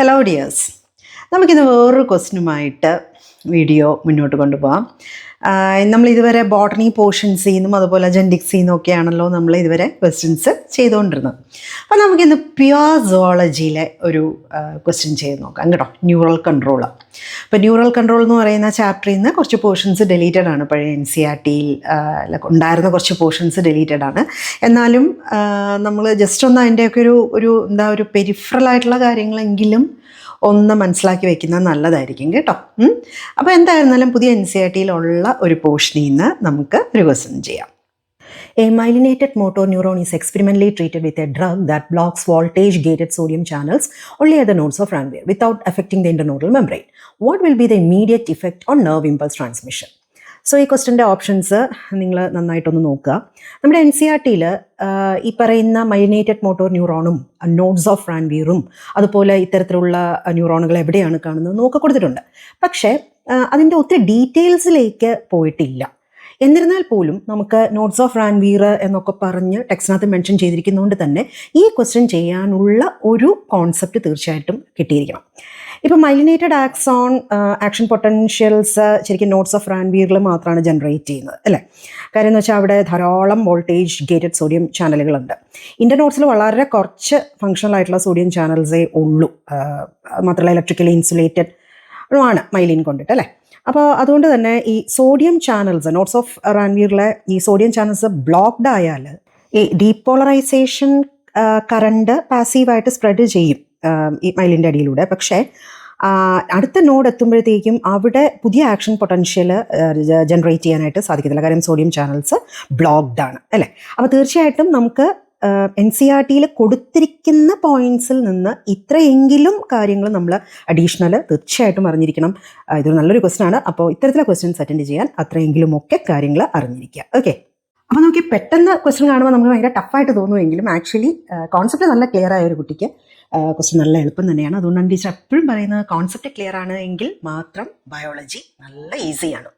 Hello dears, നമുക്കിന്ന് വേറൊരു ക്വസ്റ്റ്യനുമായിട്ട് video മുന്നോട്ട് കൊണ്ടുപോകാം. നമ്മൾ ഇതുവരെ ബോട്ടണി പോർഷൻസിൽ നിന്നും അതുപോലെ ജെൻഡിക്സിൽ നിന്നൊക്കെയാണല്ലോ നമ്മൾ ഇതുവരെ ക്വസ്റ്റ്യൻസ് ചെയ്തുകൊണ്ടിരുന്നത്. അപ്പോൾ നമുക്കിന്ന് പ്യുവർ സുവോളജിയിലെ ഒരു ക്വസ്റ്റ്യൻ ചെയ്ത് നോക്കാം കേട്ടോ. Neural control. അപ്പോൾ ന്യൂറൽ കൺട്രോൾ എന്ന് പറയുന്ന ചാപ്റ്ററിൽ നിന്ന് കുറച്ച് പോർഷൻസ് ഡെലീറ്റഡ് ആണ്. പഴയ NCERT ഉണ്ടായിരുന്ന കുറച്ച് പോർഷൻസ് ഡെലീറ്റഡ് ആണ്. എന്നാലും നമ്മൾ ജസ്റ്റ് ഒന്ന് അതിൻ്റെയൊക്കെ ഒരു പെരിഫറൽ ആയിട്ടുള്ള കാര്യങ്ങളെങ്കിലും ഒന്ന് മനസ്സിലാക്കി വെക്കുന്നത് നല്ലതായിരിക്കും കേട്ടോ. അപ്പോൾ എന്തായിരുന്നാലും പുതിയ NCERTയിലുള്ള ഒരു പോർഷനിൽ നിന്ന് നമുക്ക് ഒരു ക്വസ്റ്റ്യൻ ചെയ്യാം. A myelinated motor neuron is experimentally treated with a drug that blocks voltage-gated sodium channels only at the nodes of Ranvier without affecting the internodal membrane. What will be the immediate effect on nerve impulse transmission? So ഈ ക്വസ്റ്റ്യൻ്റെ options നിങ്ങൾ നന്നായിട്ടൊന്ന് നോക്കുക. നമ്മുടെ NCERTയിൽ ഈ പറയുന്ന myelinated motor ന്യൂറോണും nodes of റാൻവീറും അതുപോലെ ഇത്തരത്തിലുള്ള ന്യൂറോണുകൾ എവിടെയാണ് കാണുന്നത് നോക്കി കൊടുത്തിട്ടുണ്ട്. പക്ഷേ അതിൻ്റെ ഒത്തിരി ഡീറ്റെയിൽസിലേക്ക് പോയിട്ടില്ല. എന്നിരുന്നാൽ പോലും നമുക്ക് നോഡ്സ് ഓഫ് റാൻവീർ എന്നൊക്കെ പറഞ്ഞ് ടെക്സ്റ്റിനകത്ത് മെൻഷൻ ചെയ്തിരിക്കുന്നതുകൊണ്ട് തന്നെ ഈ ക്വസ്റ്റ്യൻ ചെയ്യാനുള്ള ഒരു കോൺസെപ്റ്റ് തീർച്ചയായിട്ടും കിട്ടിയിരിക്കണം. ഇപ്പോൾ മൈലിനേറ്റഡ് ആക്ഷൻ പൊട്ടൻഷ്യൽസ് ശരിക്കും നോഡ്സ് ഓഫ് റാൻവീറിൽ മാത്രമാണ് ജനറേറ്റ് ചെയ്യുന്നത് അല്ലേ? കാര്യം എന്ന് വെച്ചാൽ അവിടെ ധാരാളം വോൾട്ടേജ് ഗേറ്റഡ് സോഡിയം ചാനലുകളുണ്ട്. ഇൻ്റർനോഡ്സിൽ വളരെ കുറച്ച് ഫങ്ഷണൽ ആയിട്ടുള്ള സോഡിയം ചാനൽസേ ഉള്ളൂ. മാത്രമല്ല ഇലക്ട്രിക്കലി ഇൻസുലേറ്റഡ് ആണ് മൈലിൻ കൊണ്ടിട്ട് അല്ലേ? അപ്പോൾ അതുകൊണ്ട് തന്നെ ഈ സോഡിയം ചാനൽസ് നോഡ്സ് ഓഫ് റാൻവീറിലെ ഈ സോഡിയം ചാനൽസ് ബ്ലോക്ക്ഡ് ആയാൽ ഈ ഡീപോളറൈസേഷൻ കറണ്ട് പാസീവായിട്ട് സ്പ്രെഡ് ചെയ്യും ഈ മൈലിൻ്റെ അടിയിലൂടെ. പക്ഷേ അടുത്ത നോഡ് എത്തുമ്പോഴത്തേക്കും അവിടെ പുതിയ ആക്ഷൻ പൊട്ടൻഷ്യൽ ജനറേറ്റ് ചെയ്യാനായിട്ട് സാധിക്കത്തില്ല. കാര്യം സോഡിയം ചാനൽസ് ബ്ലോക്ക്ഡ് ആണ് അല്ലേ? അപ്പോൾ തീർച്ചയായിട്ടും നമുക്ക് NCERTയിൽ കൊടുത്തിരിക്കുന്ന പോയിന്റ്സിൽ നിന്ന് ഇത്രയെങ്കിലും കാര്യങ്ങൾ നമ്മൾ അഡീഷണൽ തീർച്ചയായിട്ടും അറിഞ്ഞിരിക്കണം. ഇതൊരു നല്ലൊരു ക്വസ്റ്റ്യൻ ആണ്. അപ്പോൾ ഇത്തരത്തിലുള്ള ക്വസ്റ്റ്യൻസ് അറ്റൻഡ് ചെയ്യാൻ അത്രയെങ്കിലും ഒക്കെ കാര്യങ്ങൾ അറിഞ്ഞിരിക്കുക. ഓക്കെ, അപ്പോൾ നമുക്ക് പെട്ടെന്ന് ക്വസ്റ്റ്യൻ കാണുമ്പോൾ നമുക്ക് ഭയങ്കര ടഫായിട്ട് തോന്നുമെങ്കിലും ആക്ച്വലി കോൺസെപ്റ്റ് നല്ല ക്ലിയർ ആയ ഒരു കുട്ടിക്ക് ക്വസ്റ്റ്യൻ നല്ല എളുപ്പം തന്നെയാണ്. അതുകൊണ്ടാണ് ടീച്ചർ എപ്പോഴും പറയുന്നത് കോൺസെപ്റ്റ് ക്ലിയർ ആണ് എങ്കിൽ മാത്രം ബയോളജി നല്ല ഈസിയാണ്.